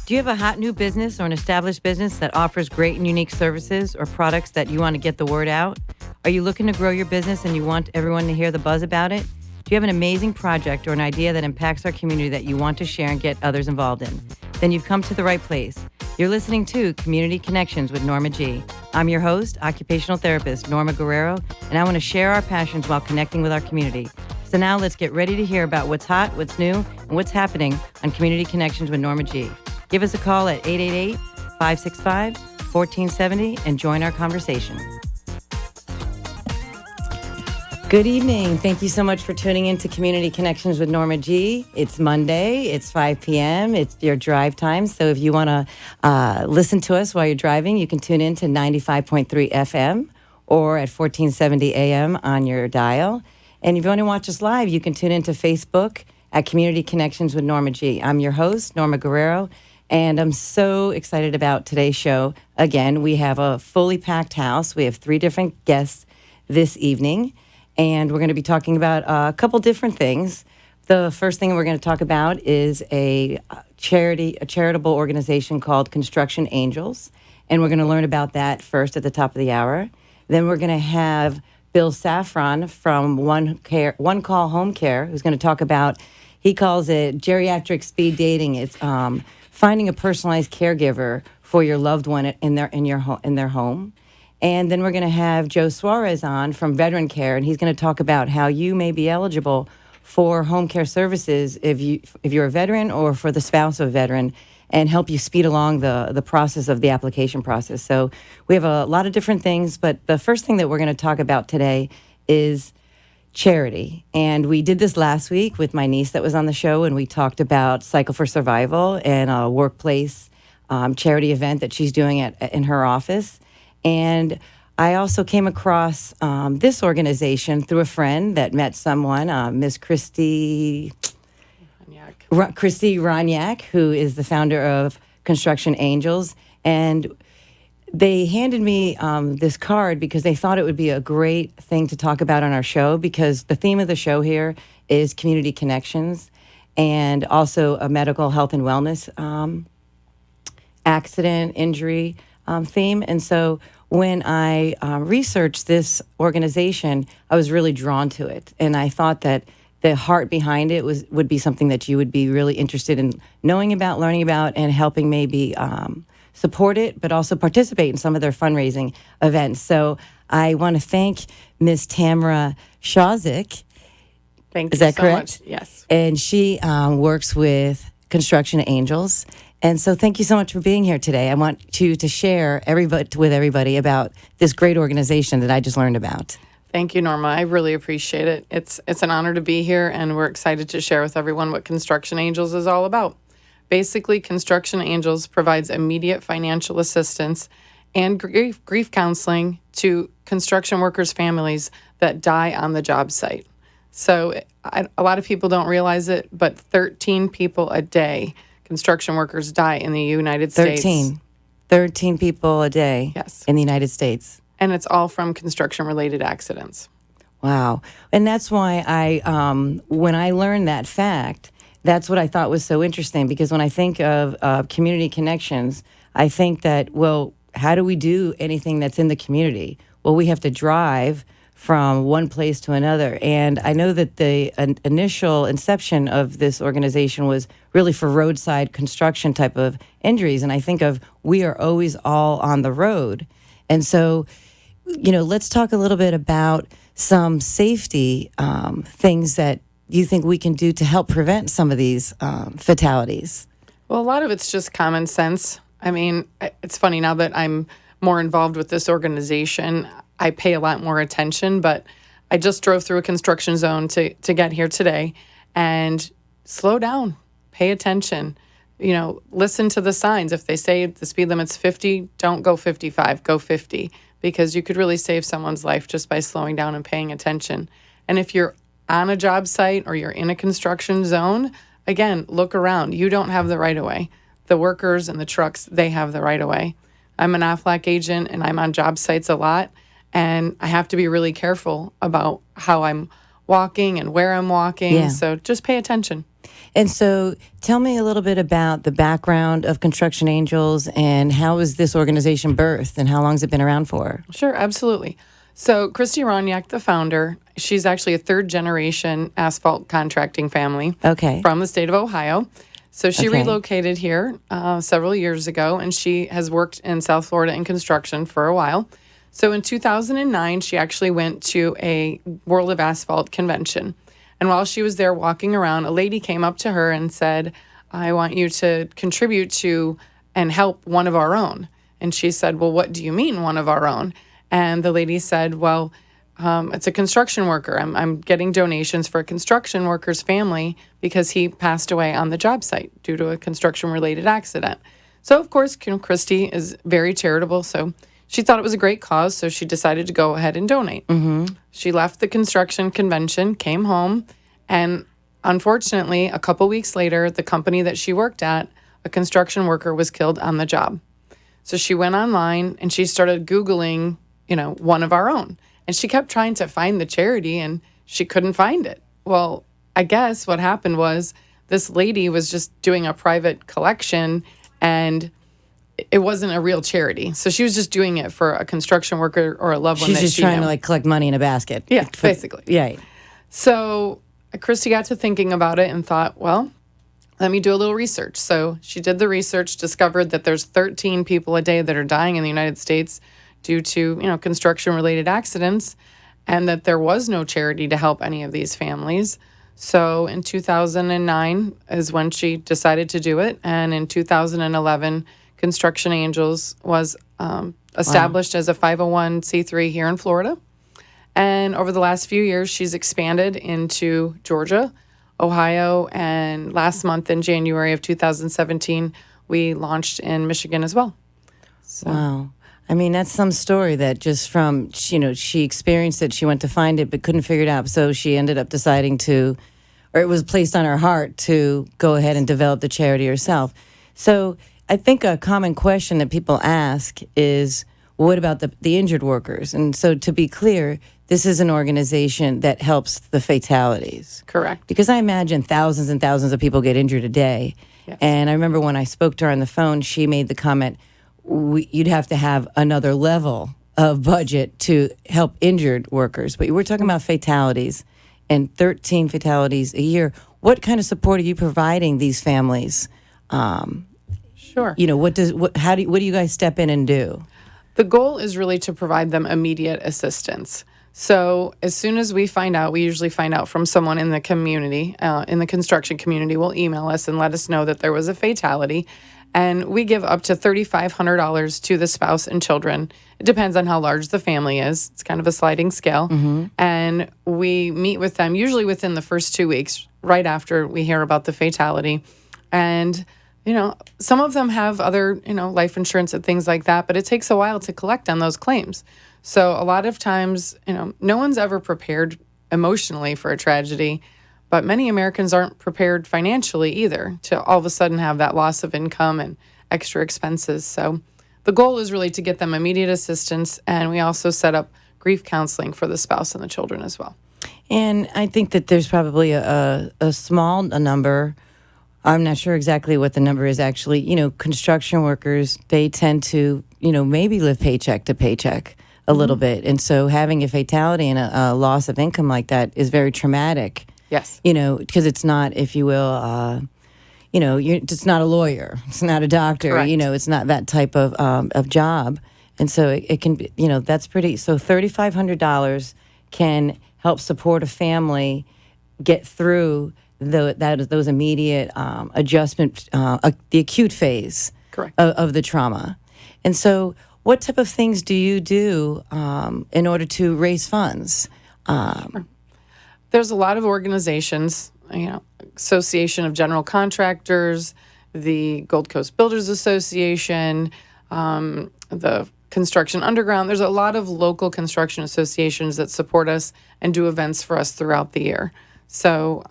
Do you have a hot new business or an established business that offers great and unique services or products that you want to get the word out? Are you looking to grow your business and you want everyone to hear the buzz about it? Do you have an amazing project or an idea that impacts our community that you want to share and get others involved in? Then you've come to the right place. You're listening to Community Connections with Norma G. I'm your host, occupational therapist Norma Guerrero, and I want to share our passions while connecting with our community. So now let's get ready to hear about what's hot, what's new, and what's happening on Community Connections with Norma G. Give us a call at 888-565-1470 and join our conversation. Good evening. Thank you so much for tuning in to Community Connections with Norma G. It's Monday. It's 5 p.m. It's your drive time. So if you want to listen to us while you're driving, you can tune in to 95.3 FM or at 1470 AM on your dial. And if you want to watch us live, you can tune into Facebook at Community Connections with Norma G. I'm your host, Norma Guerrero, and I'm so excited about today's show. Again, we have a fully packed house. We have 3 different guests this evening. And we're going to be talking about a couple different things. The first thing we're going to talk about is a charitable organization called Construction Angels. And we're going to learn about that first at the top of the hour. Then we're going to have Bill Saffron from One Call Home Care, who's going to talk about, he calls it geriatric speed dating. It's finding a personalized caregiver for your loved one in their home. And then we're going to have Joe Suarez on from Veteran Care, and he's going to talk about how you may be eligible for home care services if you're a veteran or for the spouse of a veteran, and help you speed along the process of the application process. So we have a lot of different things, but the first thing that we're going to talk about today is charity. And we did this last week with my niece that was on the show, and we talked about Cycle for Survival and a workplace charity event that she's doing in her office. And I also came across this organization through a friend that met someone, Miss Christy Roniak, who is the founder of Construction Angels. And they handed me this card because they thought it would be a great thing to talk about on our show, because the theme of the show here is community connections and also a medical health and wellness accident, injury theme. And so when I researched this organization, I was really drawn to it. And I thought that the heart behind it would be something that you would be really interested in knowing about, learning about, and helping maybe support it, but also participate in some of their fundraising events. So I want to thank Ms. Tamara Shawzik. Thank Is you that so correct? much. Yes. And she works with Construction Angels. And so thank you so much for being here today. I want you to share with everybody about this great organization that I just learned about. Thank you, Norma. I really appreciate it. It's an honor to be here, and we're excited to share with everyone what Construction Angels is all about. Basically, Construction Angels provides immediate financial assistance and grief counseling to construction workers' families that die on the job site. So a lot of people don't realize it, but 13 people a day construction workers die in the United States. 13 people a day. Yes. In the United States. And it's all from construction-related accidents. Wow. And that's why when I learned that fact, that's what I thought was so interesting, because when I think of community connections, I think that, well, how do we do anything that's in the community? Well, we have to drive from one place to another. And I know that the initial inception of this organization was really for roadside construction type of injuries. And I think of, we are always all on the road. And so, let's talk a little bit about some safety things that you think we can do to help prevent some of these fatalities. Well, a lot of it's just common sense. I mean, it's funny now that I'm more involved with this organization, I pay a lot more attention, but I just drove through a construction zone to get here today. And slow down, pay attention, listen to the signs. If they say the speed limit's 50, don't go 55, go 50, because you could really save someone's life just by slowing down and paying attention. And if you're on a job site or you're in a construction zone, again, look around. You don't have the right of way. The workers and the trucks, they have the right of way. I'm an AFLAC agent and I'm on job sites a lot. And I have to be really careful about how I'm walking and where I'm walking. Yeah. So just pay attention. And so tell me a little bit about the background of Construction Angels and how was this organization birthed and how long has it been around for? Sure, absolutely. So Christy Ronyak, the founder, she's actually a third generation asphalt contracting family Okay. from the state of Ohio. So she Okay. relocated here several years ago, and she has worked in South Florida in construction for a while. So in 2009, she actually went to a World of Asphalt convention. And while she was there walking around, a lady came up to her and said, I want you to contribute to and help one of our own. And she said, well, what do you mean one of our own? And the lady said, well, it's a construction worker. I'm getting donations for a construction worker's family because he passed away on the job site due to a construction related accident. So, of course, Christy is very charitable. So she thought it was a great cause. So she decided to go ahead and donate. Mm-hmm. She left the construction convention, came home, and unfortunately, a couple weeks later, the company that she worked at, a construction worker was killed on the job. So she went online and she started Googling, one of our own. And she kept trying to find the charity and she couldn't find it. Well, I guess what happened was this lady was just doing a private collection and it wasn't a real charity. So she was just doing it for a construction worker or a loved one She's that just she trying knew. to collect money in a basket. Yeah, basically. Yeah. So Christy got to thinking about it and thought, well, let me do a little research. So she did the research, discovered that there's 13 people a day that are dying in the United States due to, construction related accidents, and that there was no charity to help any of these families. So in 2009 is when she decided to do it. And in 2011, Construction Angels was established as a 501c3 here in Florida. And over the last few years, she's expanded into Georgia, Ohio, and last month in January of 2017, we launched in Michigan as well. So. Wow. I mean, that's some story that just from, she experienced it, she went to find it, but couldn't figure it out. So she ended up deciding to, or it was placed on her heart to go ahead and develop the charity herself. So I think a common question that people ask is, what about the injured workers? And so to be clear, this is an organization that helps the fatalities. Correct. Because I imagine thousands and thousands of people get injured a day. Yes. And I remember when I spoke to her on the phone, she made the comment, you'd have to have another level of budget to help injured workers. But we're talking about fatalities and 13 fatalities a year. What kind of support are you providing these families? Sure. What do you guys step in and do? The goal is really to provide them immediate assistance. So as soon as we find out, we usually find out from someone in the community, in the construction community, will email us and let us know that there was a fatality. And we give up to $3,500 to the spouse and children. It depends on how large the family is. It's kind of a sliding scale. Mm-hmm. And we meet with them usually within the first 2 weeks, right after we hear about the fatality. And, some of them have other, life insurance and things like that, but it takes a while to collect on those claims. So a lot of times, no one's ever prepared emotionally for a tragedy. But many Americans aren't prepared financially either to all of a sudden have that loss of income and extra expenses. So the goal is really to get them immediate assistance. And we also set up grief counseling for the spouse and the children as well. And I think that there's probably a small number. I'm not sure exactly what the number is actually. Construction workers, they tend to, maybe live paycheck to paycheck a little bit. And so having a fatality and a loss of income like that is very traumatic. Yes. Because it's not, if you will, it's not a lawyer. It's not a doctor. Correct. It's not that type of job. And so it can be, that's pretty, so $3,500 can help support a family get through those immediate adjustment, the acute phase Correct. of the trauma. And so what type of things do you do in order to raise funds? Sure. There's a lot of organizations, Association of General Contractors, the Gold Coast Builders Association, the Construction Underground. There's a lot of local construction associations that support us and do events for us throughout the year. So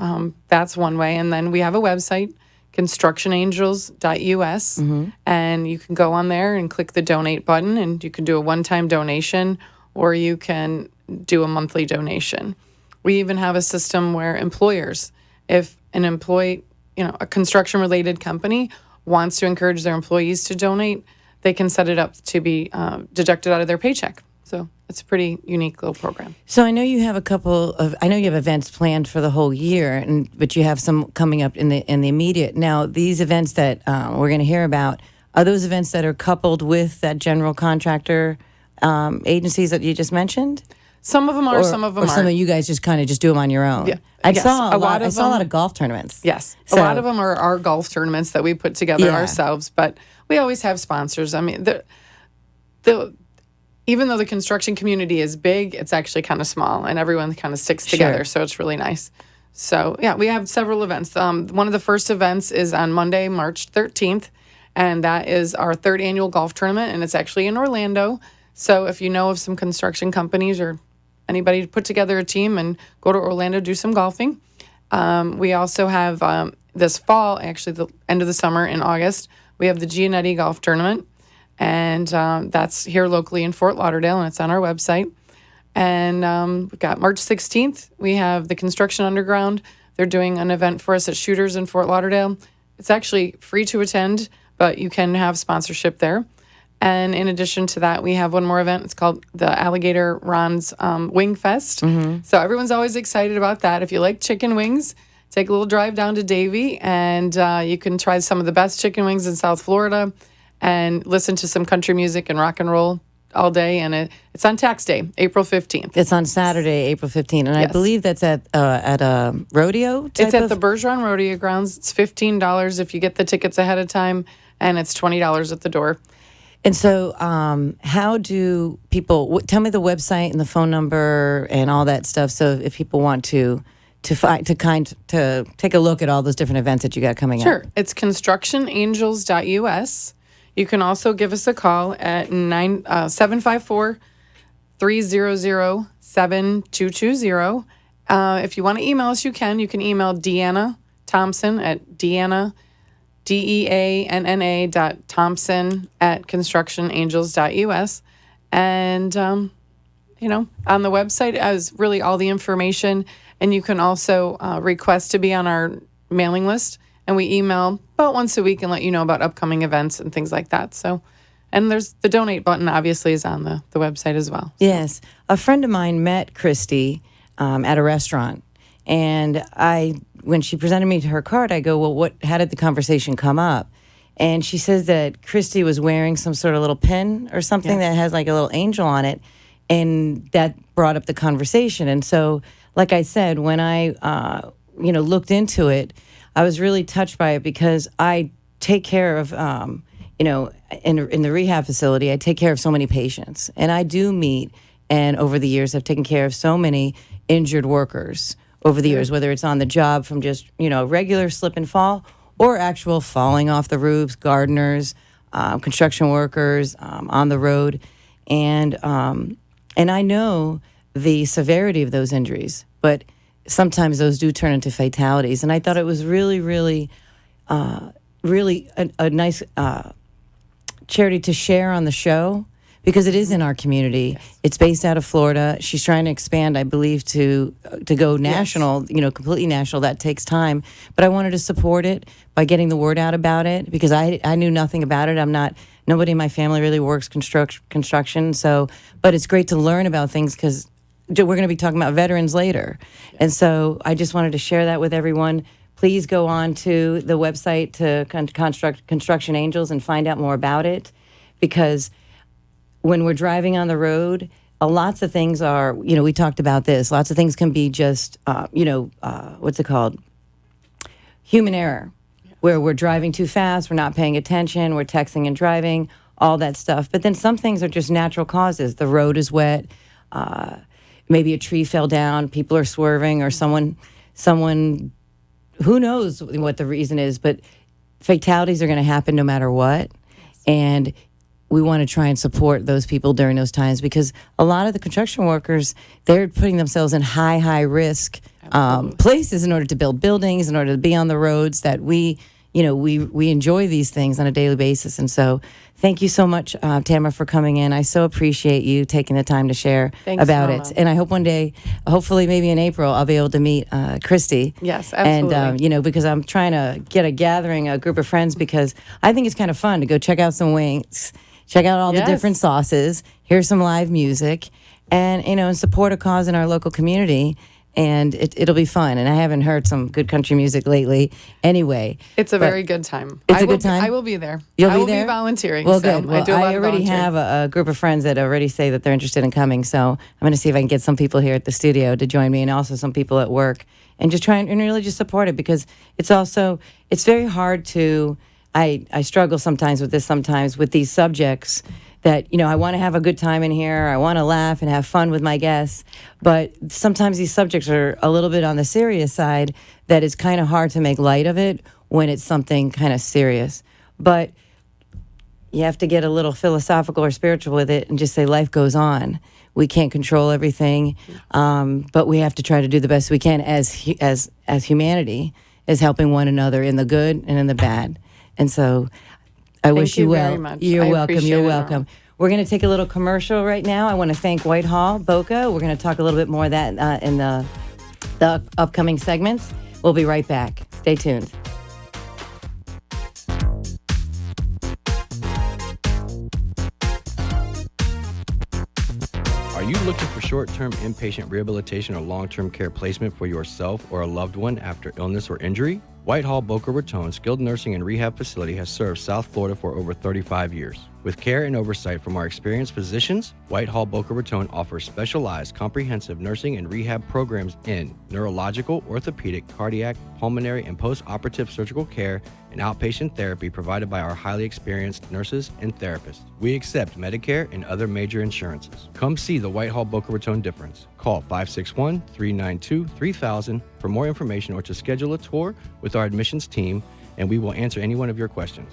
that's one way. And then we have a website, constructionangels.us, and you can go on there and click the donate button, and you can do a one-time donation or you can do a monthly donation. We even have a system where employers, if an employee a construction related company wants to encourage their employees to donate, they can set it up to be deducted out of their paycheck. So it's a pretty unique little program. So I know you have I know you have events planned for the whole year, but you have some coming up in the immediate. Now, these events that we're going to hear about, are those events that are coupled with that general contractor agencies that you just mentioned? Some of them are, some of them aren't. Some of you guys just kind of just do them on your own. Yeah. I Yes. saw a lot. of I saw a them- lot of golf tournaments. Yes. So- A lot of them are our golf tournaments that we put together Yeah. ourselves, but we always have sponsors. I mean, even though the construction community is big, it's actually kind of small, and everyone kind of sticks together, Sure. so it's really nice. So, yeah, we have several events. One of the first events is on Monday, March 13th, and that is our third annual golf tournament, and it's actually in Orlando. So if you know of some construction companies or anybody to put together a team and go to Orlando, do some golfing. We also have this fall, actually the end of the summer in August, we have the Gianetti Golf Tournament. And that's here locally in Fort Lauderdale, and it's on our website. And we've got March 16th, we have the Construction Underground. They're doing an event for us at Shooters in Fort Lauderdale. It's actually free to attend, but you can have sponsorship there. And in addition to that, we have one more event. It's called the Alligator Ron's Wing Fest. So everyone's always excited about that. If you like chicken wings, take a little drive down to Davie, and you can try some of the best chicken wings in South Florida and listen to some country music and rock and roll all day. And it's on tax day, April 15th. It's on Saturday, April 15th, and I Yes. believe that's at a rodeo. It's at the Bergeron Rodeo Grounds. It's $15 if you get the tickets ahead of time, and it's $20 at the door. And so, how do people? Tell me the website and the phone number and all that stuff. So, if people want to take a look at all those different events that you got coming up. Sure. It's constructionangels.us. You can also give us a call at 754-300-7220. If you want to email us, you can. You can email Deanna Thompson at Deanna, deanna.thompson@constructionangels.us. And, on the website is really all the information. And you can also request to be on our mailing list. And we email about once a week and let you know about upcoming events and things like that. So, and there's the donate button, obviously, is on the website as well. Yes. A friend of mine met Christy at a restaurant. And when she presented me her card, I go, well, how did the conversation come up? And she says that Christy was wearing some sort of little pin or something that has like a little angel on it. And that brought up the conversation. And so, like I said, when I, looked into it, I was really touched by it because I take care of, in the rehab facility, I take care of so many patients. And I do meet, and over the years, I've taken care of so many injured workers over the years, whether it's on the job from just, regular slip and fall or actual falling off the roofs, gardeners, construction workers on the road. And I know the severity of those injuries, but sometimes those do turn into fatalities. And I thought it was really, really, really a nice charity to share on the show because it is in our community. Yes. It's based out of Florida. She's trying to expand, I believe, to go national, completely national. That takes time. But I wanted to support it by getting the word out about it because I knew nothing about it. Nobody in my family really works construction. So, but it's great to learn about things because we're going to be talking about veterans later. Yes. And so I just wanted to share that with everyone. Please go on to the website to Construction Angels and find out more about it because when we're driving on the road, lots of things are, we talked about this. Lots of things can be just, what's it called? Human error, where we're driving too fast, we're not paying attention, we're texting and driving, all that stuff. But then some things are just natural causes. The road is wet, maybe a tree fell down, people are swerving, or someone, who knows what the reason is, but fatalities are going to happen no matter what. And we want to try and support those people during those times because a lot of the construction workers, they're putting themselves in high risk places in order to build buildings, in order to be on the roads that we, we enjoy these things on a daily basis. And so thank you so much, Tamara, for coming in. I so appreciate you taking the time to share Thanks, about Norma. it. And I hope one day, hopefully maybe in April, I'll be able to meet Christy. Yes, absolutely. And, because I'm trying to get a group of friends, because I think it's kind of fun to go check out some wings, check out all the Yes. different sauces, hear some live music, and support a cause in our local community. And it'll be fun. And I haven't heard some good country music lately. Anyway, It's a very good time. It's a good time? I will be there. You'll I be will there? be volunteering. Well, so good. Well, I do a lot of already volunteering. have a group of friends that already say that they're interested in coming. So I'm going to see if I can get some people here at the studio to join me, and also some people at work, and just try and really just support it, because it's very hard to. I struggle sometimes with these subjects. That, I want to have a good time in here. I want to laugh and have fun with my guests. But sometimes these subjects are a little bit on the serious side, that it's kind of hard to make light of it when it's something kind of serious. But you have to get a little philosophical or spiritual with it and just say life goes on. We can't control everything, but we have to try to do the best we can as humanity, as helping one another in the good and in the bad. And so I wish you well. very much. You're I welcome. appreciate You're it, welcome. Norma. We're going to take a little commercial right now. I want to thank Whitehall Boca. We're going to talk a little bit more of that in the upcoming segments. We'll be right back. Stay tuned. Are you looking for short-term inpatient rehabilitation or long-term care placement for yourself or a loved one after illness or injury? Whitehall Boca Raton Skilled Nursing and Rehab Facility has served South Florida for over 35 years. With care and oversight from our experienced physicians, Whitehall Boca Raton offers specialized comprehensive nursing and rehab programs in neurological, orthopedic, cardiac, pulmonary, and post-operative surgical care and outpatient therapy provided by our highly experienced nurses and therapists. We accept Medicare and other major insurances. Come see the Whitehall Boca Raton difference. Call 561-392-3000 for more information or to schedule a tour with our admissions team, and we will answer any one of your questions.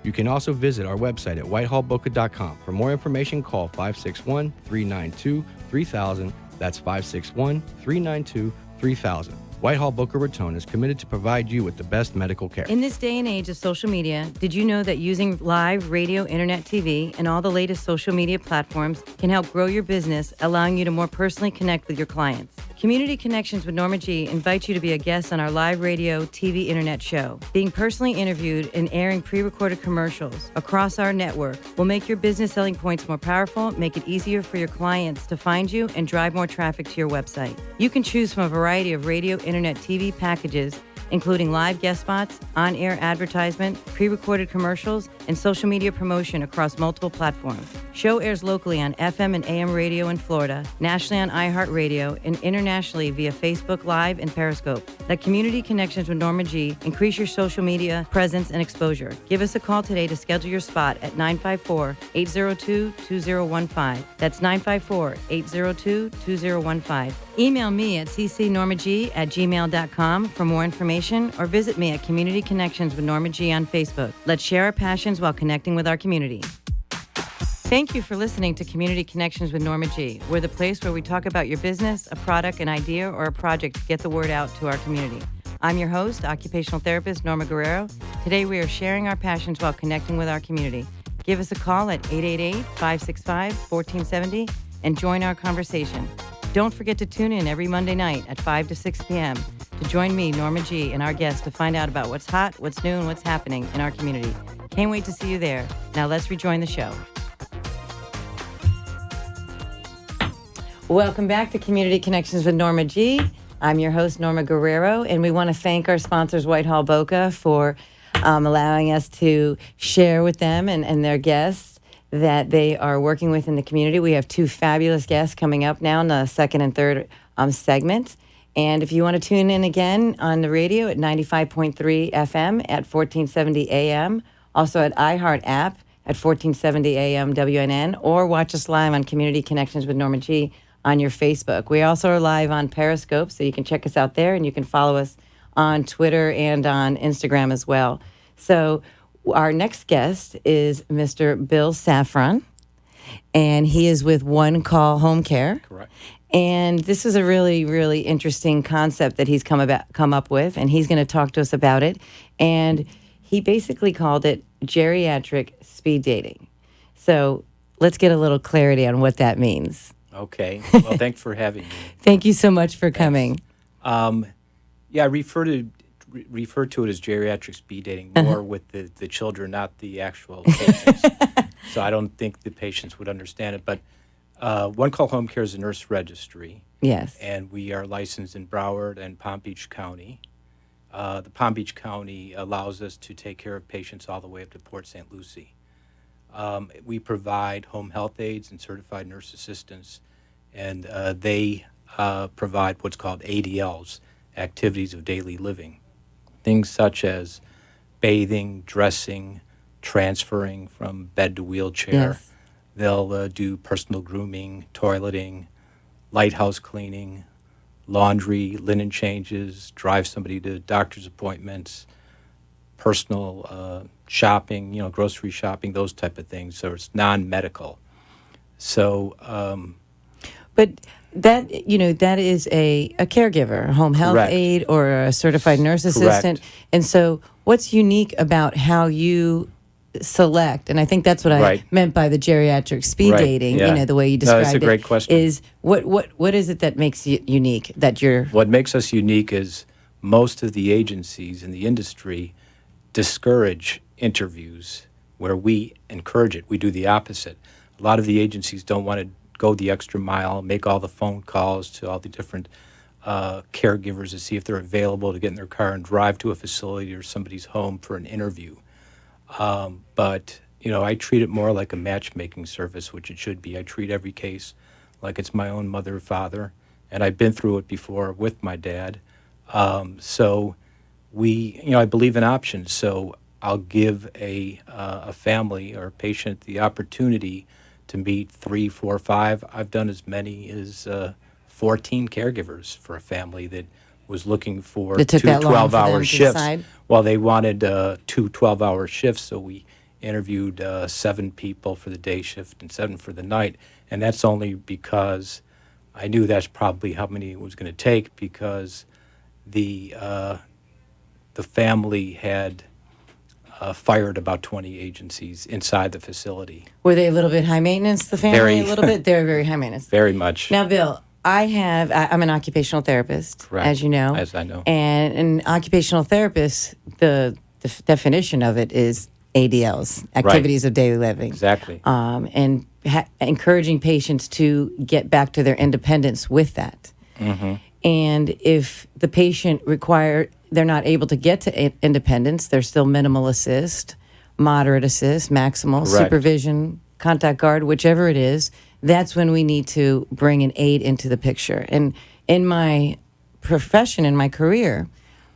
You can also visit our website at whitehallboca.com. For more information, call 561-392-3000. That's 561-392-3000. Whitehall Boca Raton is committed to provide you with the best medical care. In this day and age of social media, did you know that using live radio, internet, TV, and all the latest social media platforms can help grow your business, allowing you to more personally connect with your clients? Community Connections with Norma G invites you to be a guest on our live radio, TV, internet show. Being personally interviewed and airing pre-recorded commercials across our network will make your business selling points more powerful, make it easier for your clients to find you, and drive more traffic to your website. You can choose from a variety of radio, internet, TV packages, including live guest spots, on-air advertisement, pre-recorded commercials, and social media promotion across multiple platforms. Show airs locally on FM and AM radio in Florida, nationally on iHeartRadio, and internationally via Facebook Live and Periscope. Let Community Connections with Norma G increase your social media presence and exposure. Give us a call today to schedule your spot at 954-802-2015. That's 954-802-2015. Email me at ccnormag@gmail.com for more information, or visit me at Community Connections with Norma G on Facebook. Let's share our passions while connecting with our community. Thank you for listening to Community Connections with Norma G. We're the place where we talk about your business, a product, an idea, or a project to get the word out to our community. I'm your host, occupational therapist Norma Guerrero. Today we are sharing our passions while connecting with our community. Give us a call at 888-565-1470 and join our conversation. Don't forget to tune in every Monday night at 5 to 6 p.m. to join me, Norma G, and our guests to find out about what's hot, what's new, and what's happening in our community. Can't wait to see you there. Now let's rejoin the show. Welcome back to Community Connections with Norma G. I'm your host, Norma Guerrero, and we want to thank our sponsors, Whitehall Boca, for allowing us to share with them and their guests that they are working with in the community. We have two fabulous guests coming up now in the second and third segment. And if you want to tune in again on the radio at 95.3 FM at 1470 AM, also at iHeart app at 1470 AM WNN, or watch us live on Community Connections with Norma G on your Facebook. We also are live on Periscope, so you can check us out there, and you can follow us on Twitter and on Instagram as well. So our next guest is Mr. Bill Saffron, and he is with One Call Home Care. Correct. And this is a really, really interesting concept that he's come up with, and he's going to talk to us about it. And he basically called it geriatric speed dating. So let's get a little clarity on what that means. Okay. Well, thanks for having me. Thank you so much for coming. Yeah, I refer to it as geriatric speed dating more with the children, not the actual patients. So I don't think the patients would understand it. But One Call Home Care is a nurse registry. Yes. And we are licensed in Broward and Palm Beach County. The Palm Beach County allows us to take care of patients all the way up to Port St. Lucie. We provide home health aides and certified nurse assistants, and they provide what's called ADLs, activities of daily living. Things such as bathing, dressing, transferring from bed to wheelchair. Yes. They'll do personal grooming, toileting, lighthouse cleaning, laundry, linen changes, drive somebody to doctor's appointments, personal shopping, grocery shopping, those type of things. So it's non-medical. So, But that that is a caregiver, a home health Correct. aide, or a certified nurse assistant. And so, what's unique about how you select? And I think that's what I Right. meant by the geriatric speed Right, dating. yeah. The way you No, described that's a it. great question. Is what is it that makes you unique? That you're what makes us unique is most of the agencies in the industry discourage interviews where we encourage it. We do the opposite. A lot of the agencies don't want to go the extra mile, make all the phone calls to all the different caregivers to see if they're available to get in their car and drive to a facility or somebody's home for an interview. But I treat it more like a matchmaking service, which it should be. I treat every case like it's my own mother or father, and I've been through it before with my dad. So I believe in options. So I'll give a family or a patient the opportunity to meet 3, 4, 5. I've done as many as 14 caregivers for a family that was looking for It took two that long for them 12-hour to shifts. decide? Well, they wanted 2 12-hour shifts, so we interviewed 7 people for the day shift and 7 for the night. And that's only because I knew that's probably how many it was going to take, because the family had fired about 20 agencies inside the facility. Were they a little bit high maintenance? The family Very. a little bit. They're very high maintenance. Very much. Now, Bill, I'm an occupational therapist, Correct. as you know. As I know. And an occupational therapist, the definition of it is ADLs, activities of daily living. Exactly. And encouraging patients to get back to their independence with that. Mm-hmm. And if the patient they're not able to get to independence, there's still minimal assist, moderate assist, maximal, Correct. supervision, contact guard, whichever it is. That's when we need to bring an aide into the picture. And in my profession, in my career,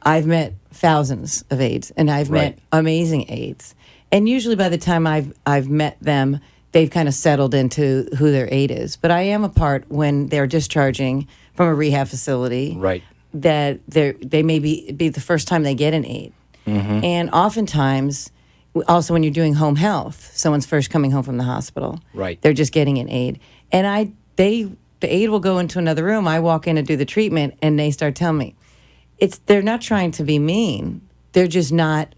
I've met thousands of aides, and I've Right. met amazing aides. And usually by the time I've met them, they've kind of settled into who their aide is. But I am a part when they're discharging from a rehab facility. Right. That they may be the first time they get an aide. Mm-hmm. And oftentimes, also when you're doing home health, someone's first coming home from the hospital. Right. They're just getting an aide. And the aide will go into another room. I walk in to do the treatment, and they start telling me, they're not trying to be mean. They're just not,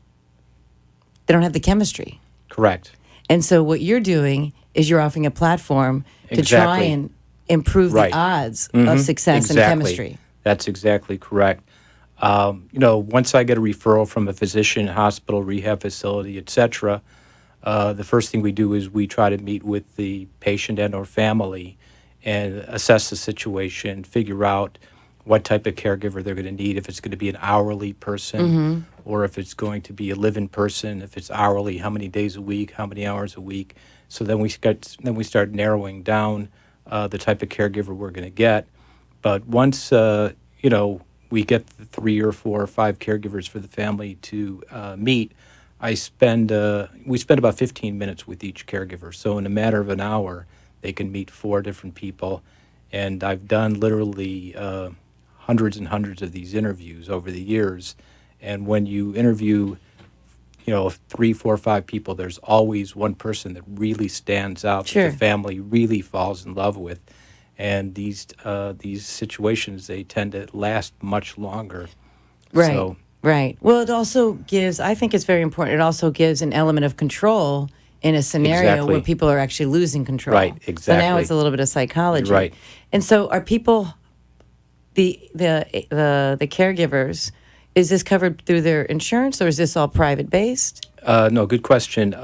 they don't have the chemistry. Correct. And so what you're doing is you're offering a platform to try Exactly. and improve Right. the odds Mhm. of success and Exactly. chemistry. That's exactly correct. Once I get a referral from a physician, hospital, rehab facility, etc., the first thing we do is we try to meet with the patient and or family and assess the situation, figure out what type of caregiver they're going to need, if it's going to be an hourly person or if it's going to be a live-in person, if it's hourly, how many days a week, how many hours a week. So then we start narrowing down the type of caregiver we're going to get. But once we get the 3 or 4 or 5 caregivers for the family to meet, we spend about 15 minutes with each caregiver. So in a matter of an hour, they can meet 4 different people. And I've done literally hundreds and hundreds of these interviews over the years. And when you interview 3, 4, 5 people, there's always one person that really stands out Sure. that the family really falls in love with. And these situations, they tend to last much longer. Right. So Right. Well, it also gives, I think it's very important, it also gives an element of control in a scenario where Exactly. people are actually losing control. Right, So now exactly. it's a little bit of psychology. You're right. And so are people, the caregivers, is this covered through their insurance or is this all private based? No, good question.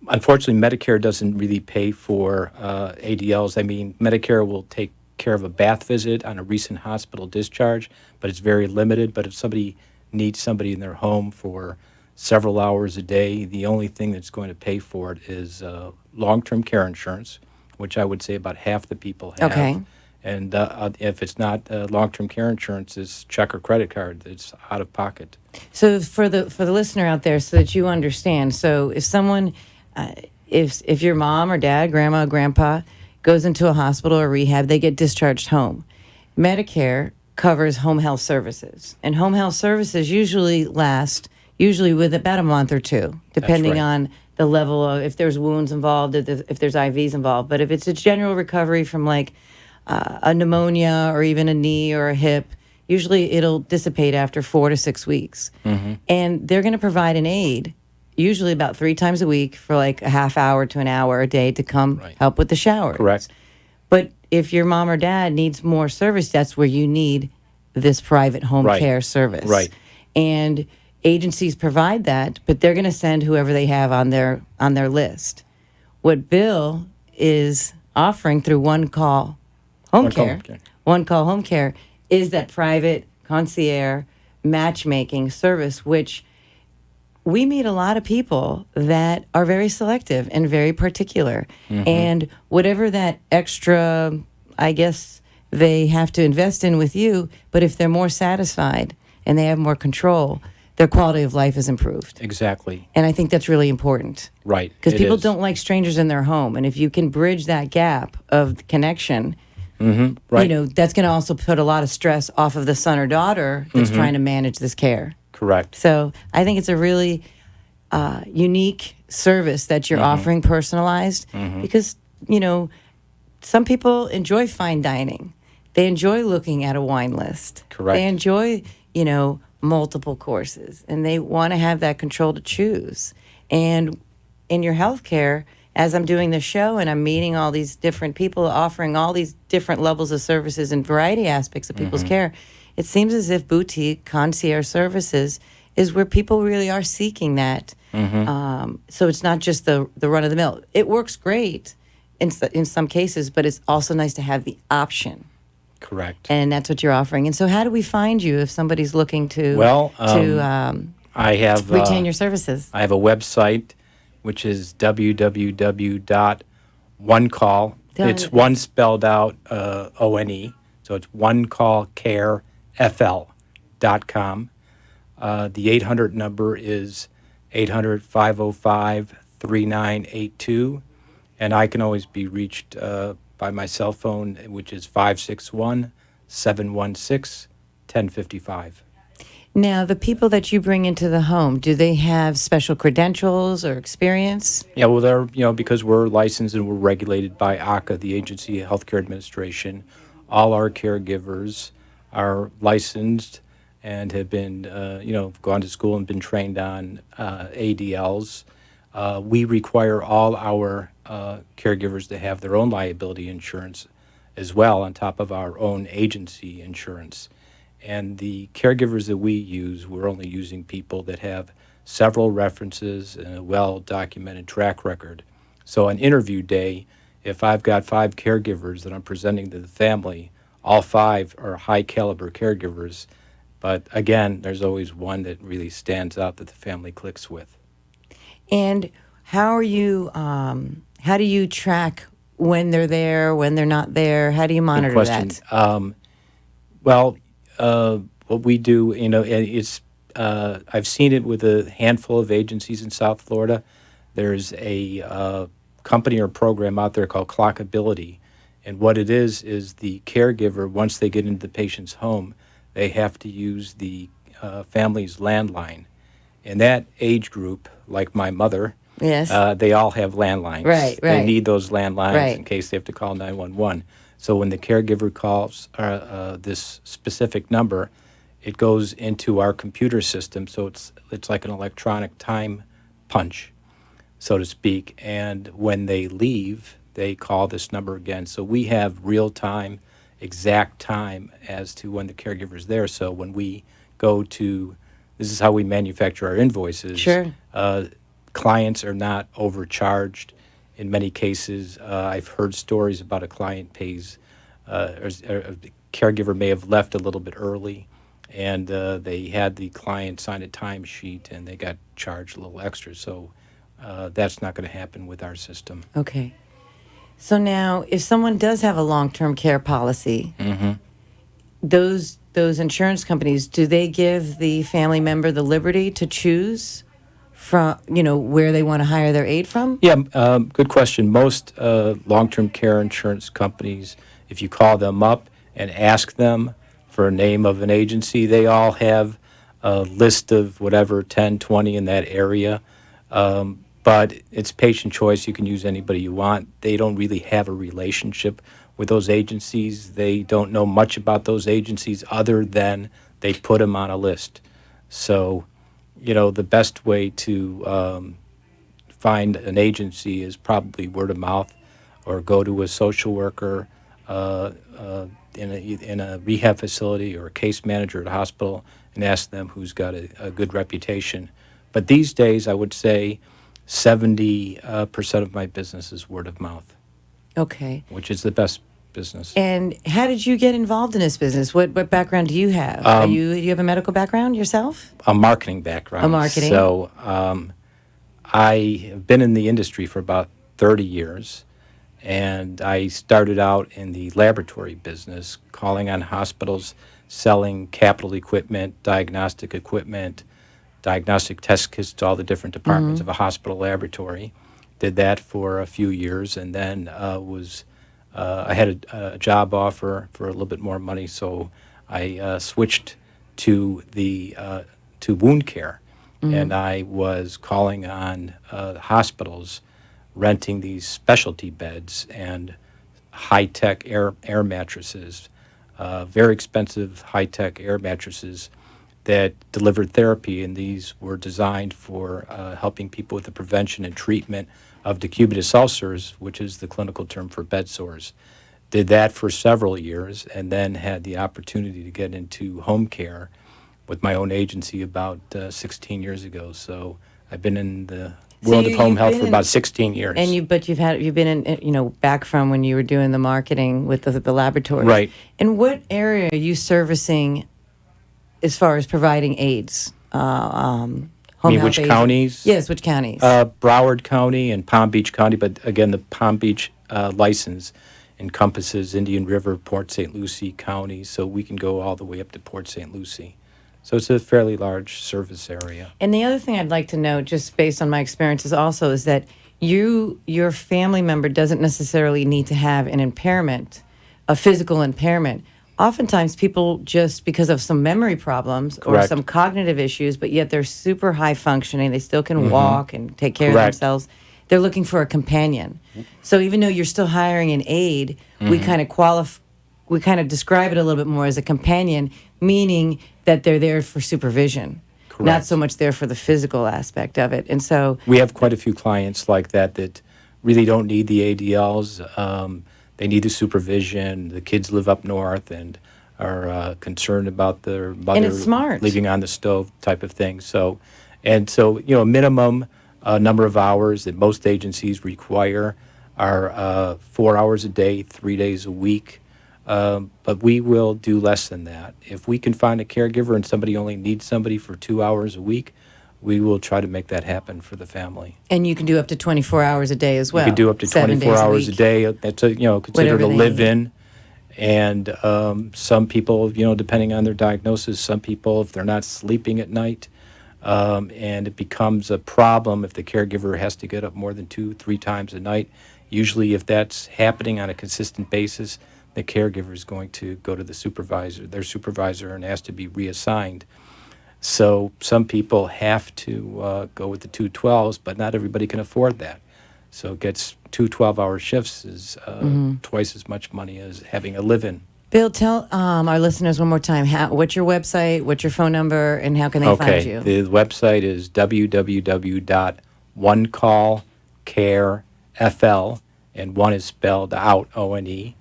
Unfortunately, Medicare doesn't really pay for ADLs. I mean, Medicare will take care of a bath visit on a recent hospital discharge, but it's very limited. But if somebody needs somebody in their home for several hours a day, the only thing that's going to pay for it is long-term care insurance, which I would say about half the people have. Okay. And if it's not long-term care insurance, it's check or credit card. It's out of pocket. So for the listener out there, so that you understand, so if someone, if your mom or dad, grandma, grandpa goes into a hospital or rehab, they get discharged home. Medicare covers home health services, and home health services usually last with about a month or two, depending right. on the level of if there's wounds involved, if there's IVs involved. But if it's a general recovery from like a pneumonia or even a knee or a hip, usually it'll dissipate after 4 to 6 weeks. And they're going to provide an aide, usually about 3 times a week for like a half hour to an hour a day to come Right. help with the showers. Correct. But if your mom or dad needs more service, that's where you need this private home Right. care service. Right. And agencies provide that, but they're going to send whoever they have on their list. What Bill is offering through One Call Home One Call Care, Home Care. One Call Home Care, is that private concierge matchmaking service, which we meet a lot of people that are very selective and very particular. And whatever that extra, I guess, they have to invest in with you, but if they're more satisfied and they have more control, their quality of life is improved. Exactly. And I think that's really important. Right. Because It people is. don't like strangers in their home. And if you can bridge that gap of connection, Right. you know, that's going to also put a lot of stress off of the son or daughter that's trying to manage this care. Correct. So I think it's a really unique service that you're offering, personalized, because, you know, some people enjoy fine dining. They enjoy looking at a wine list. Correct. They enjoy, you know, multiple courses, and they want to have that control to choose. And in your healthcare, as I'm doing the show and I'm meeting all these different people offering all these different levels of services and variety aspects of people's care, it seems as if boutique concierge services is where people really are seeking that. So it's not just the run of the mill. It works great in some cases, but it's also nice to have the option. Correct. And that's what you're offering. And so how do we find you if somebody's looking to Well, to I have retain your services? I have a website, which is www.onecall. It's one spelled out ONE, so it's onecallcarefl.com. The 800 number is 800-505-3982, and I can always be reached by my cell phone, which is 561-716-1055. Now, the people that you bring into the home, do they have special credentials or experience? Yeah, well, they're, because we're licensed and we're regulated by ACA, the Agency of Healthcare Administration, all our caregivers are licensed and have been, gone to school and been trained on ADLs. We require all our caregivers to have their own liability insurance as well, on top of our own agency insurance. And the caregivers that we use, we're only using people that have several references and a well-documented track record. So on interview day, if I've got 5 caregivers that I'm presenting to the family, all 5 are high-caliber caregivers. But again, there's always one that really stands out that the family clicks with. And how do you track when they're there, when they're not there? How do you monitor Good question. that? What we do, it's I've seen it with a handful of agencies in South Florida. There's a company or program out there called Clockability, and what it is the caregiver, once they get into the patient's home, they have to use the family's landline. And that age group, like my mother, Yes. they all have landlines. Right. They need those landlines Right. in case they have to call 911. So when the caregiver calls this specific number, it goes into our computer system, so it's like an electronic time punch, so to speak. And when they leave, they call this number again. So we have real time, exact time as to when the caregiver's there. So when we go to, this is how we manufacture our invoices. Sure. Clients are not overcharged. In many cases, I've heard stories about a client pays, or a caregiver may have left a little bit early, and they had the client sign a timesheet and they got charged a little extra. So that's not going to happen with our system. Okay. So now, if someone does have a long-term care policy, those insurance companies, do they give the family member the liberty to choose from, where they want to hire their aide from? Yeah, good question. Most long-term care insurance companies, if you call them up and ask them for a name of an agency, they all have a list of whatever, 10, 20 in that area. But it's patient choice. You can use anybody you want. They don't really have a relationship with those agencies. They don't know much about those agencies other than they put them on a list. So, the best way to find an agency is probably word of mouth, or go to a social worker in a rehab facility or a case manager at a hospital and ask them who's got a good reputation. But these days, I would say 70% of my business is word of mouth. Okay. Which is the best business. And how did you get involved in this business? What background do you have? Do you have a medical background yourself? A marketing background. A marketing. So I have been in the industry for about 30 years, and I started out in the laboratory business, calling on hospitals, selling capital equipment, diagnostic test kits to all the different departments of a hospital laboratory. Did that for a few years, and then I had a job offer for a little bit more money, so I switched to wound care, and I was calling on hospitals, renting these specialty beds and high-tech air mattresses, very expensive high-tech air mattresses that delivered therapy, and these were designed for helping people with the prevention and treatment of decubitus ulcers, which is the clinical term for bed sores. Did that for several years, and then had the opportunity to get into home care with my own agency about 16 years ago. So I've been in the world of home health for about 16 years. And you've been in, back from when you were doing the marketing with the laboratory. Right. And what area are you servicing as far as providing aids? Home health which aids? counties? Yes, which counties? Broward County and Palm Beach County, but again, the Palm Beach license encompasses Indian River, Port St. Lucie counties, so we can go all the way up to Port St. Lucie. So it's a fairly large service area. And the other thing I'd like to know, just based on my experiences also, is that your family member doesn't necessarily need to have an impairment, a physical impairment. Oftentimes people, just because of some memory problems or Correct. some cognitive issues, but yet they're super high functioning, they still can walk and take care of Correct. themselves, they're looking for a companion. So even though you're still hiring an aide, we kind of describe it a little bit more as a companion, meaning that they're there for supervision, not Correct. so much there for the physical aspect of it. And so We have quite a few clients like that really don't need the ADLs. They need the supervision. The kids live up north and are concerned about their mother And it's smart. leaving on the stove type of thing. So minimum number of hours that most agencies require are 4 hours a day, 3 days a week. But we will do less than that. If we can find a caregiver and somebody only needs somebody for 2 hours a week, we will try to make that happen for the family. And you can do up to 24 hours a day as well. You could do up to 7 24 days hours a week. day. That's considered Whatever a they live-in. And some people, depending on their diagnosis, some people, if they're not sleeping at night, and it becomes a problem if the caregiver has to get up more than 2-3 times a night. Usually, if that's happening on a consistent basis, the caregiver is going to go to their supervisor, and ask to be reassigned. So some people have to go with the 2 12s, but not everybody can afford that. So it gets 2 12-hour shifts is twice as much money as having a live-in. Bill, tell our listeners one more time, what's your website, what's your phone number, and how can they find you? The website is www.onecallcarefl, and one is spelled out, O-N-E.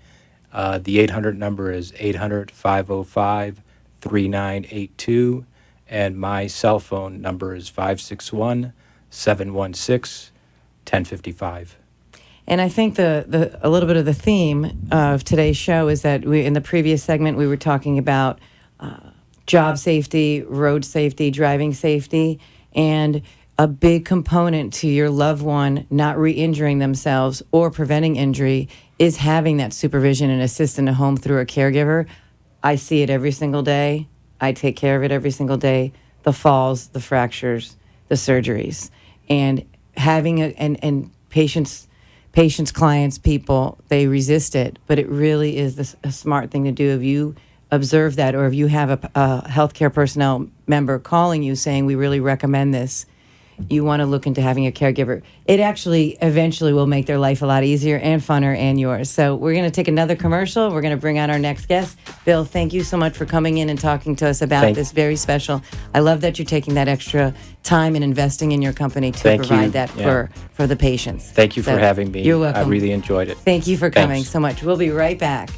The 800 number is 800-505-3982, and my cell phone number is 561-716-1055. And I think a little bit of the theme of today's show is that in the previous segment we were talking about job safety, road safety, driving safety, and a big component to your loved one not re-injuring themselves or preventing injury is having that supervision and assist in the home through a caregiver. I see it every single day. I take care of it every single day. The falls, the fractures, the surgeries, and having and patients, clients, people, they resist it, but it really is a smart thing to do. If you observe that, or if you have a healthcare personnel member calling you saying, we really recommend this, you want to look into having a caregiver. It actually eventually will make their life a lot easier and funner, and yours. So we're going to take another commercial. We're going to bring out our next guest. Bill, thank you so much for coming in and talking to us about this very special. I love that you're taking that extra time and investing in your company to provide that for the patients. Thank you for having me. You're welcome. I really enjoyed it. Thank you for coming so much. We'll be right back.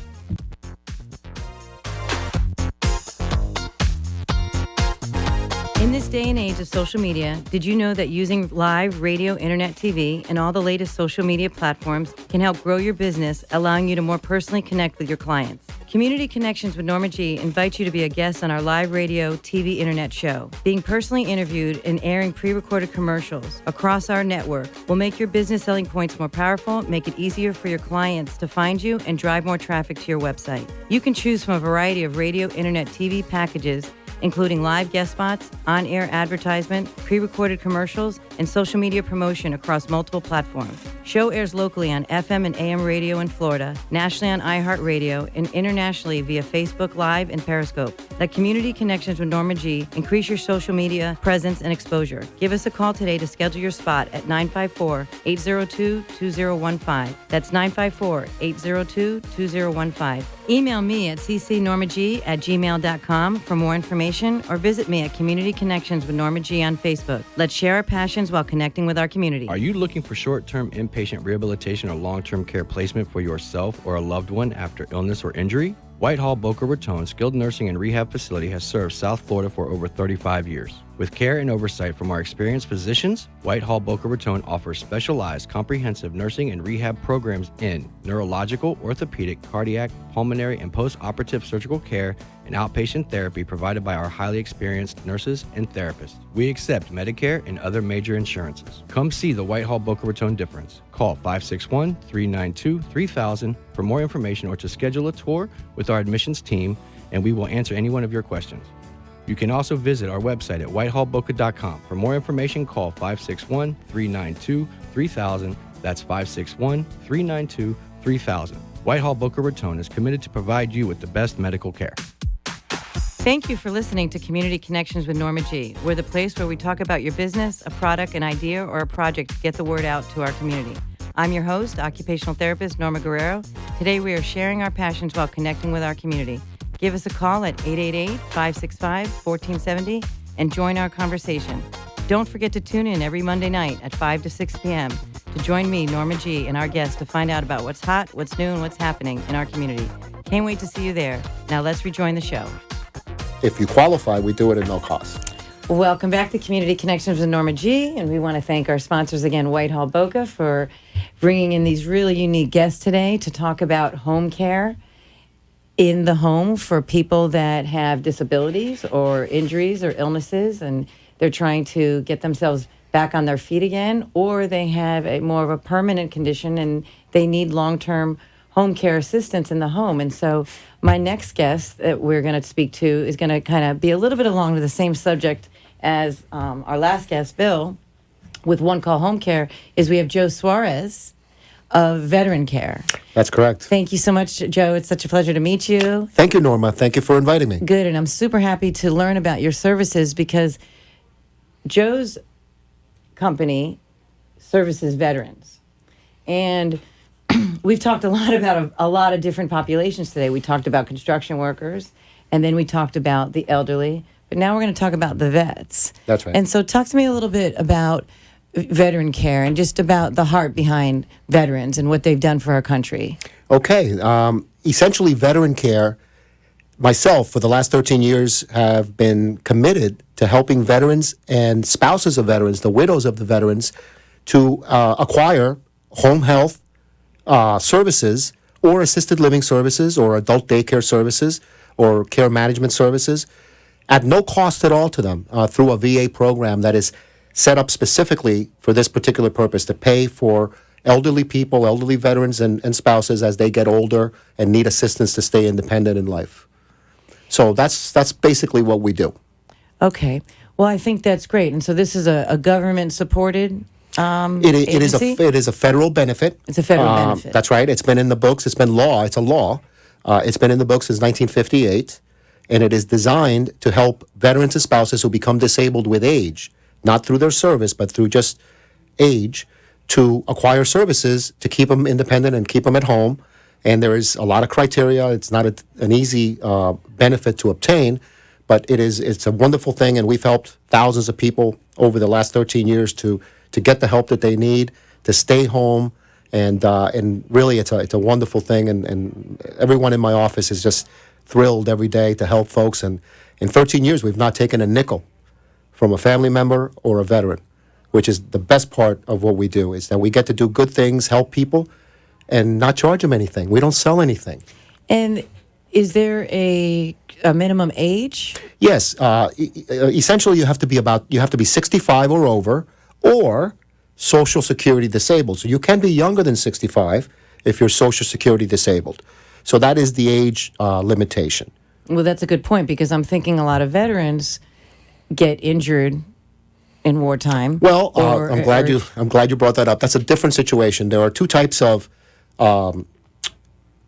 In this day and age of social media, did you know that using live radio, internet, TV, and all the latest social media platforms can help grow your business, allowing you to more personally connect with your clients? Community Connections with Norma G invites you to be a guest on our live radio, TV, internet show. Being personally interviewed and airing pre-recorded commercials across our network will make your business selling points more powerful, make it easier for your clients to find you, and drive more traffic to your website. You can choose from a variety of radio, internet, TV packages, including live guest spots, on-air advertisement, pre-recorded commercials, and social media promotion across multiple platforms. Show airs locally on FM and AM radio in Florida, nationally on iHeartRadio, and internationally via Facebook Live and Periscope. Let Community Connections with Norma G increase your social media presence and exposure. Give us a call today to schedule your spot at 954-802-2015. That's 954-802-2015. Email me at ccnormag@gmail.com for more information, or visit me at Community Connections with Norma G on Facebook. Let's share our passions while connecting with our community. Are you looking for short-term inpatient rehabilitation or long-term care placement for yourself or a loved one after illness or injury? Whitehall Boca Raton Skilled Nursing and Rehab Facility has served South Florida for over 35 years. With care and oversight from our experienced physicians, Whitehall Boca Raton offers specialized comprehensive nursing and rehab programs in neurological, orthopedic, cardiac, pulmonary, and post-operative surgical care and outpatient therapy provided by our highly experienced nurses and therapists. We accept Medicare and other major insurances. Come see the Whitehall Boca Raton difference. Call 561-392-3000 for more information or to schedule a tour with our admissions team, and we will answer any one of your questions. You can also visit our website at whitehallboca.com. For more information, call 561-392-3000. That's 561-392-3000. Whitehall Boca Raton is committed to provide you with the best medical care. Thank you for listening to Community Connections with Norma G. We're the place where we talk about your business, a product, an idea, or a project to get the word out to our community. I'm your host, occupational therapist Norma Guerrero. Today we are sharing our passions while connecting with our community. Give us a call at 888-565-1470 and join our conversation. Don't forget to tune in every Monday night at 5 to 6 p.m. to join me, Norma G, and our guests to find out about what's hot, what's new, and what's happening in our community. Can't wait to see you there. Now let's rejoin the show. If you qualify, we do it at no cost. Welcome back to Community Connections with Norma G, and we want to thank our sponsors again, Whitehall Boca, for bringing in these really unique guests today to talk about home care in the home for people that have disabilities or injuries or illnesses, and they're trying to get themselves back on their feet again, or they have more of a permanent condition and they need long-term home care assistance in the home. And so my next guest that we're going to speak to is going to kind of be a little bit along with the same subject as our last guest, Bill, with One Call Home Care, is we have Joe Suarez of Veteran Care. That's correct. Thank you so much, Joe. It's such a pleasure to meet you. Thank you, Norma. Thank you for inviting me. Good, and I'm super happy to learn about your services because Joe's company services veterans. And we've talked a lot about a lot of different populations today. We talked about construction workers, and then we talked about the elderly, but now we're going to talk about the vets. That's right. And so talk to me a little bit about veteran care and just about the heart behind veterans and what they've done for our country. Okay. Essentially, veteran care, myself, for the last 13 years, have been committed to helping veterans and spouses of veterans, the widows of the veterans, to acquire home health services or assisted living services or adult daycare services or care management services at no cost at all to them through a VA program that is set up specifically for this particular purpose, to pay for elderly people, elderly veterans and spouses as they get older and need assistance to stay independent in life. So that's basically what we do. Okay. Well, I think that's great. And so this is a government-supported agency? It is a federal benefit. It's a federal benefit. That's right. It's been in the books. It's been law. It's a law. It's been in the books since 1958, and it is designed to help veterans and spouses who become disabled with age, not through their service, but through just age, to acquire services to keep them independent and keep them at home. And there is a lot of criteria. It's not an easy benefit to obtain, but it's a wonderful thing, and we've helped thousands of people over the last 13 years to get the help that they need, to stay home, and really it's a wonderful thing, and everyone in my office is just thrilled every day to help folks. And in 13 years, we've not taken a nickel from a family member or a veteran, which is the best part of what we do, is that we get to do good things, help people, and not charge them anything. We don't sell anything. And is there a minimum age? Yes. Essentially, you have to be 65 or over, or Social Security disabled. So you can be younger than 65 if you're Social Security disabled. So that is the age limitation. Well, that's a good point, because I'm thinking a lot of veterans get injured in wartime. Well, I'm glad you brought that up. That's a different situation. There are two types of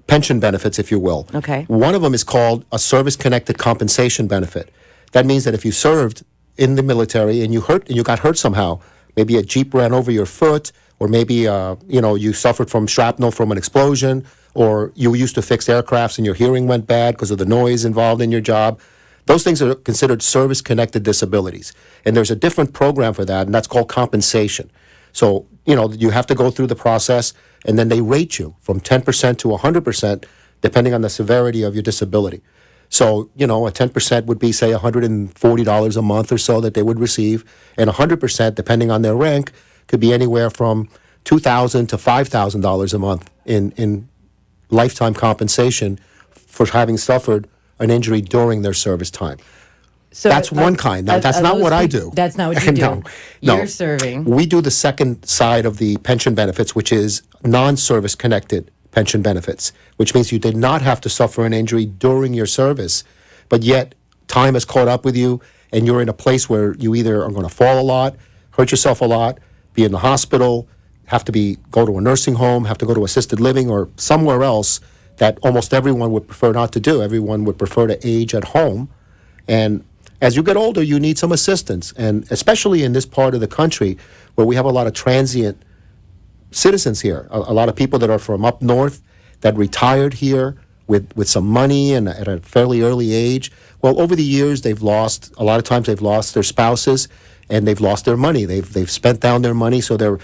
pension benefits, if you will. Okay. One of them is called a service-connected compensation benefit. That means that if you served in the military and you got hurt somehow, maybe a Jeep ran over your foot, or maybe you suffered from shrapnel from an explosion, or you used to fix aircrafts and your hearing went bad because of the noise involved in your job. Those things are considered service-connected disabilities. And there's a different program for that, and that's called compensation. So, you have to go through the process, and then they rate you from 10% to 100%, depending on the severity of your disability. So, a 10% would be, say, $140 a month or so that they would receive, and 100%, depending on their rank, could be anywhere from $2,000 to $5,000 a month in lifetime compensation for having suffered an injury during their service time. So that's one kind. Now, that's not what I do. That's not what you do. No. You're serving. We do the second side of the pension benefits, which is non-service connected pension benefits, which means you did not have to suffer an injury during your service, but yet time has caught up with you, and you're in a place where you either are going to fall a lot, hurt yourself a lot, be in the hospital, have to go to a nursing home, have to go to assisted living, or somewhere else that almost everyone would prefer not to do. Everyone would prefer to age at home. And as you get older, you need some assistance. And especially in this part of the country where we have a lot of transient citizens here, a lot of people that are from up north that retired here with some money and at a fairly early age. Well, over the years, a lot of times they've lost their spouses and they've lost their money. They've spent down their money, so they're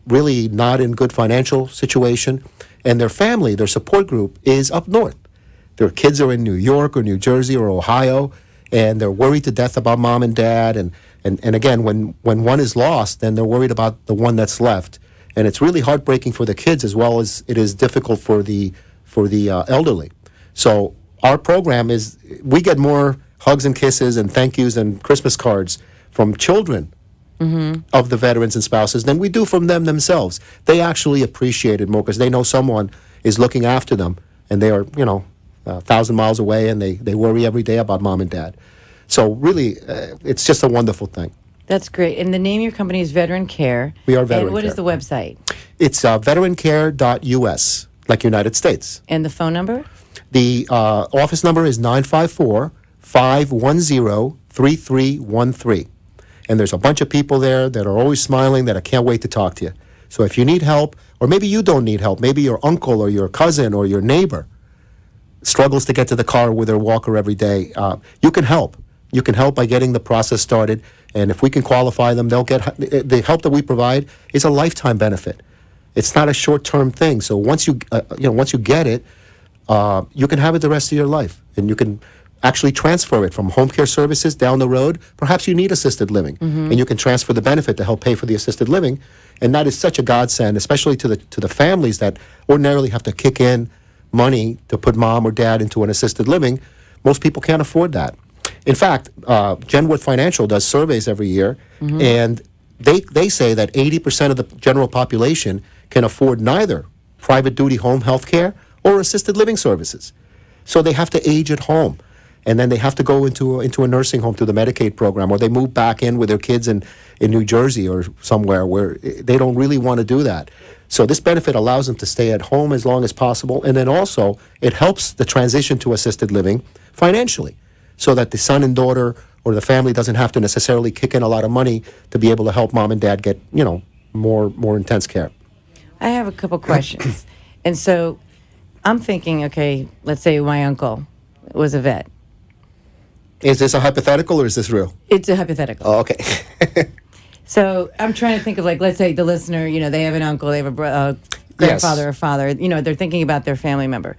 really not in good financial situation. And their family, their support group, is up north. Their kids are in New York or New Jersey or Ohio, and they're worried to death about mom and dad. And again, when one is lost, then they're worried about the one that's left. And it's really heartbreaking for the kids as well as it is difficult for the elderly. So our program is, we get more hugs and kisses and thank yous and Christmas cards from children of the veterans and spouses than we do from them themselves. They actually appreciate it more because they know someone is looking after them, and they are, 1,000 miles away, and they worry every day about mom and dad. So really, it's just a wonderful thing. That's great. And the name of your company is Veteran Care. We are Veteran And what Care. is the website? It's veterancare.us, like United States. And the phone number? The office number is 954-510-3313. And there's a bunch of people there that are always smiling that I can't wait to talk to you. So if you need help, or maybe you don't need help, maybe your uncle or your cousin or your neighbor struggles to get to the car with their walker every day, you can help. You can help by getting the process started, and if we can qualify them, they'll get the help that we provide is a lifetime benefit. It's not a short-term thing. So once you once you get it, you can have it the rest of your life, and you can actually transfer it from home care services down the road. Perhaps you need assisted living, and you can transfer the benefit to help pay for the assisted living, and that is such a godsend, especially to the families that ordinarily have to kick in money to put mom or dad into an assisted living. Most people can't afford that. In fact, Genworth Financial does surveys every year, and they say that 80% of the general population can afford neither private duty home health care or assisted living services. So they have to age at home, and then they have to go into a nursing home through the Medicaid program, or they move back in with their kids in New Jersey or somewhere where they don't really want to do that. So this benefit allows them to stay at home as long as possible, and then also it helps the transition to assisted living financially, so that the son and daughter or the family doesn't have to necessarily kick in a lot of money to be able to help mom and dad get, more intense care. I have a couple questions. And so I'm thinking, okay, let's say my uncle was a vet. Is this a hypothetical or is this real? It's a hypothetical. Oh, okay. So I'm trying to think of, like, let's say the listener, they have an uncle, they have a grandfather or father, they're thinking about their family member.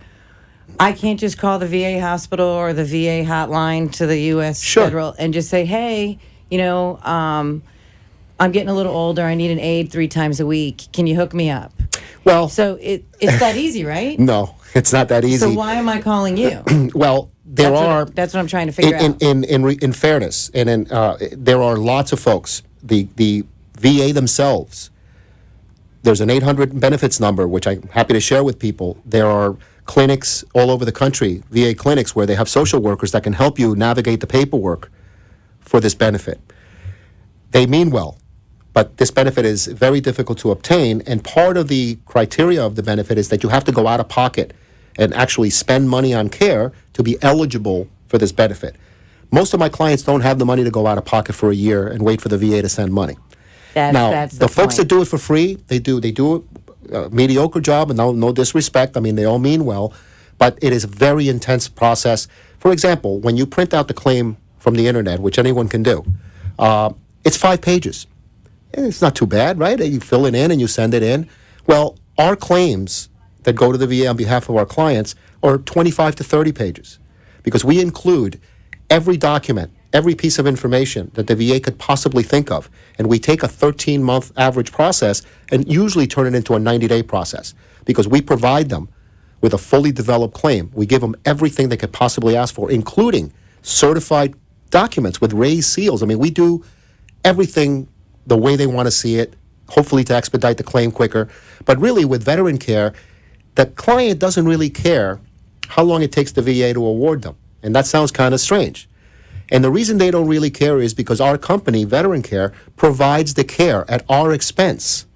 I can't just call the VA hospital or the VA hotline to the U.S. Sure. federal and just say, hey, I'm getting a little older. I need an aide 3 times a week. Can you hook me up? Well, So it's that easy, right? no, it's not that easy. So why am I calling you? Well, That's what I'm trying to figure out. in fairness, and there are lots of folks. The VA themselves, there's an 800 benefits number, which I'm happy to share with people. There are clinics all over the country, VA clinics, where they have social workers that can help you navigate the paperwork for this benefit. They mean well, but this benefit is very difficult to obtain, and part of the criteria of the benefit is that you have to go out of pocket and actually spend money on care to be eligible for this benefit. Most of my clients don't have the money to go out of pocket for a year and wait for the VA to send money. That's the folks that point. do it for free, they do a mediocre job, and no disrespect. I mean, they all mean well, but it is a very intense process. For example, when you print out the claim from the internet, which anyone can do, it's 5 pages. It's not too bad, right? You fill it in and you send it in. Well, our claims that go to the VA on behalf of our clients are 25 to 30 pages, because we include every document, every piece of information that the VA could possibly think of. And we take a 13-month average process and usually turn it into a 90-day process, because we provide them with a fully developed claim. We give them everything they could possibly ask for, including certified documents with raised seals. I mean, we do everything the way they want to see it, hopefully to expedite the claim quicker. But really, with veteran care, the client doesn't really care how long it takes the VA to award them. And that sounds kind of strange. And the reason they don't really care is because our company, Veteran Care, provides the care at our expense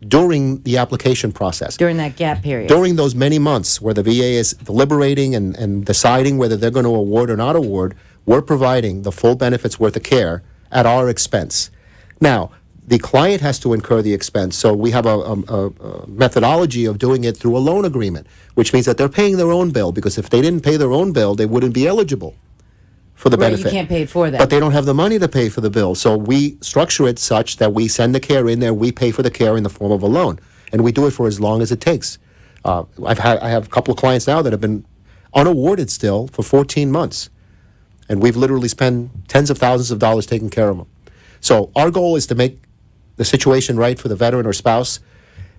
during the application process. During that gap period. During those many months where the VA is deliberating and deciding whether they're going to award or not award, we're providing the full benefits worth of care at our expense. Now, the client has to incur the expense, so we have a methodology of doing it through a loan agreement, which means that they're paying their own bill, because if they didn't pay their own bill, they wouldn't be eligible for the Right, benefit. you can't pay for that. But they don't have the money to pay for the bill, so we structure it such that we send the care in there, we pay for the care in the form of a loan, and we do it for as long as it takes. I have a couple of clients now that have been unawarded still for 14 months, and we've literally spent tens of thousands of dollars taking care of them. So our goal is to make the situation right for the veteran or spouse.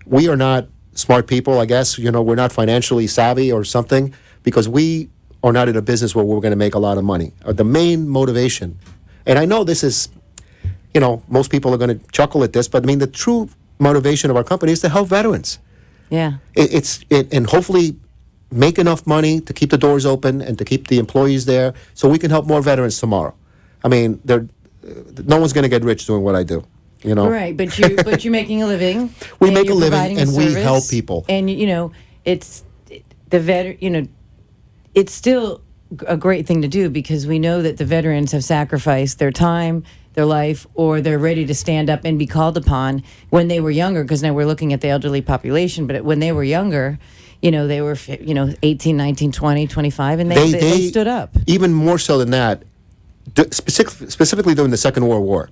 We are not smart people, I guess. We're not financially savvy or something, because we are not in a business where we're going to make a lot of money. The main motivation, and I know this is, most people are going to chuckle at this, but I mean, the true motivation of our company is to help veterans. Yeah. And hopefully make enough money to keep the doors open and to keep the employees there so we can help more veterans tomorrow. I mean, no one's going to get rich doing what I do. Right, but you're making a living. We and make a you're living, providing and we service, help people. And it's the it's still a great thing to do, because we know that the veterans have sacrificed their time, their life, or they're ready to stand up and be called upon when they were younger, because now we're looking at the elderly population, but when they were younger, they were, 18, 19, 20, 25, and they stood up. Even more so than that, specifically during the Second World War,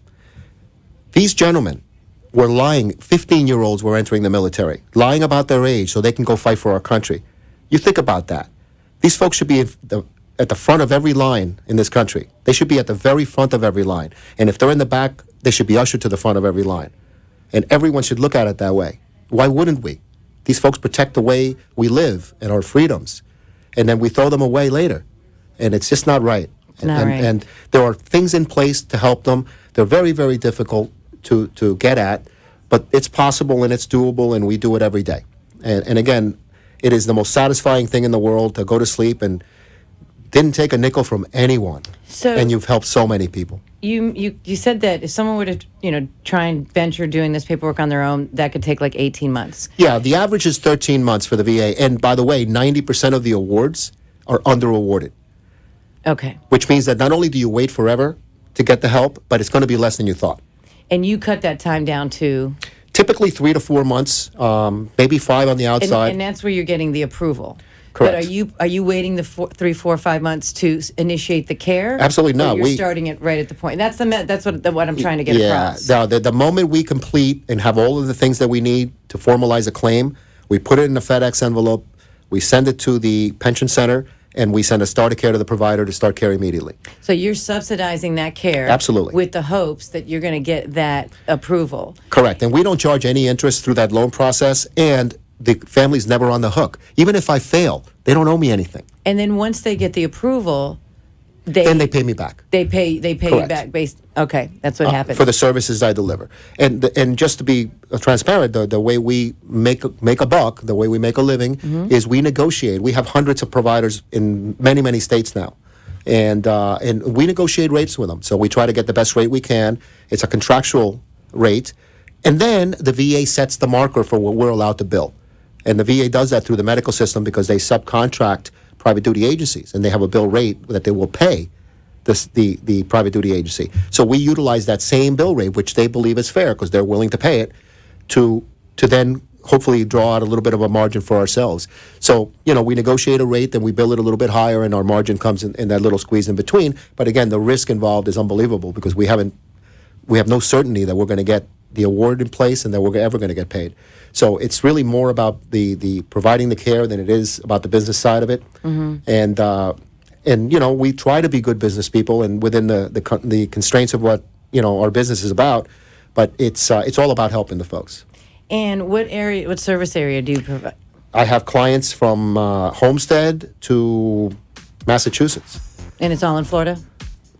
these gentlemen were lying. 15-year-olds were entering the military, lying about their age so they can go fight for our country. You think about that. These folks should be at the front of every line in this country. They should be at the very front of every line. And if they're in the back, they should be ushered to the front of every line. And everyone should look at it that way. Why wouldn't we? These folks protect the way we live and our freedoms. And then we throw them away later. And it's just not right. And there are things in place to help them. They're very, very difficult to get at, but it's possible and it's doable, and we do it every day. And again, it is the most satisfying thing in the world to go to sleep and didn't take a nickel from anyone. And you've helped so many people. You said that if someone were to try and venture doing this paperwork on their own, that could take like 18 months. Yeah, the average is 13 months for the VA. And by the way, 90% of the awards are under-awarded. Okay. Which means that not only do you wait forever to get the help, but it's going to be less than you thought. And you cut that time down to? Typically 3 to 4 months, maybe 5 on the outside. And that's where you're getting the approval. Correct. But are you waiting the 3, 4, 5 months to initiate the care? Absolutely not. Or you're starting it right at the point. That's what I'm trying to get across. Yeah. The moment we complete and have all of the things that we need to formalize a claim, we put it in a FedEx envelope, we send it to the pension center, and we send a starter care to the provider to start care immediately. So you're subsidizing that care. Absolutely. With the hopes that you're going to get that approval. Correct. And we don't charge any interest through that loan process, and the family's never on the hook. Even if I fail, they don't owe me anything. And then once they get the approval, then they pay me back. They pay you back okay, that's what happens. For the services I deliver. And just to be transparent, the way we make a buck, the way we make a living, is we negotiate. We have hundreds of providers in many, many states now. And we negotiate rates with them. So we try to get the best rate we can. It's a contractual rate. And then the VA sets the marker for what we're allowed to bill. And the VA does that through the medical system because they subcontract private duty agencies, and they have a bill rate that they will pay the private duty agency. So we utilize that same bill rate, which they believe is fair because they're willing to pay it, to then hopefully draw out a little bit of a margin for ourselves. So, we negotiate a rate, then we bill it a little bit higher, and our margin comes in that little squeeze in between. But again, the risk involved is unbelievable because we have no certainty that we're going to get the award in place and that we're ever going to get paid. So it's really more about the providing the care than it is about the business side of it. And we try to be good business people and within the constraints of what our business is about. But it's all about helping the folks. And what service area do you provide? I have clients from Homestead to Massachusetts. And it's all in Florida?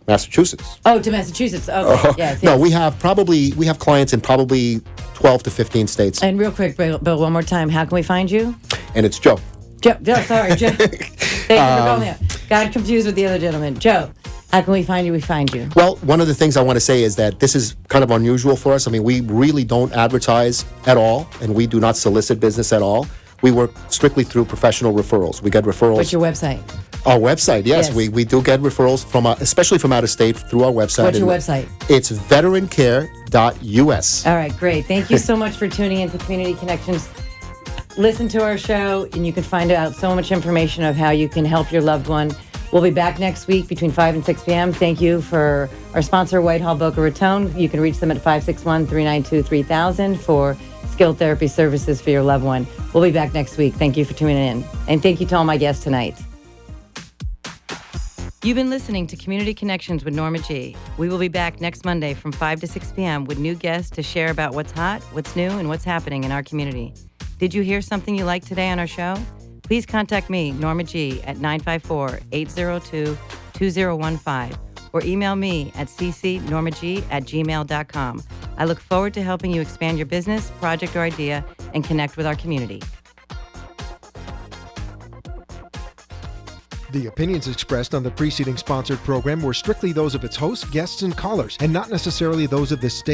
Massachusetts. Oh, to Massachusetts. Okay. Yes. No, we have clients in probably 12 to 15 states. And real quick, Bill, one more time, how can we find you? And it's Joe. Joe, sorry, Joe. Thank you for calling me. Got confused with the other gentleman. Joe, how can we find you? We find you. Well, one of the things I want to say is that this is kind of unusual for us. I mean, we really don't advertise at all, and we do not solicit business at all. We work strictly through professional referrals. We get referrals. What's your website? Our website, yes. We do get referrals from, especially from out of state, through our website. What's your website? It's veterancare.us. All right, great. Thank you so much for tuning into Community Connections. Listen to our show, and you can find out so much information of how you can help your loved one. We'll be back next week between 5 and 6 p.m. Thank you for our sponsor, Whitehall Boca Raton. You can reach them at 561-392-3000 for skilled therapy services for your loved one. We'll be back next week. Thank you for tuning in. And thank you to all my guests tonight. You've been listening to Community Connections with Norma G. We will be back next Monday from 5 to 6 p.m. with new guests to share about what's hot, what's new, and what's happening in our community. Did you hear something you liked today on our show? Please contact me, Norma G, at 954-802-2015 or email me at ccnormag@gmail.com. I look forward to helping you expand your business, project, or idea and connect with our community. The opinions expressed on the preceding sponsored program were strictly those of its hosts, guests, and callers, and not necessarily those of this station.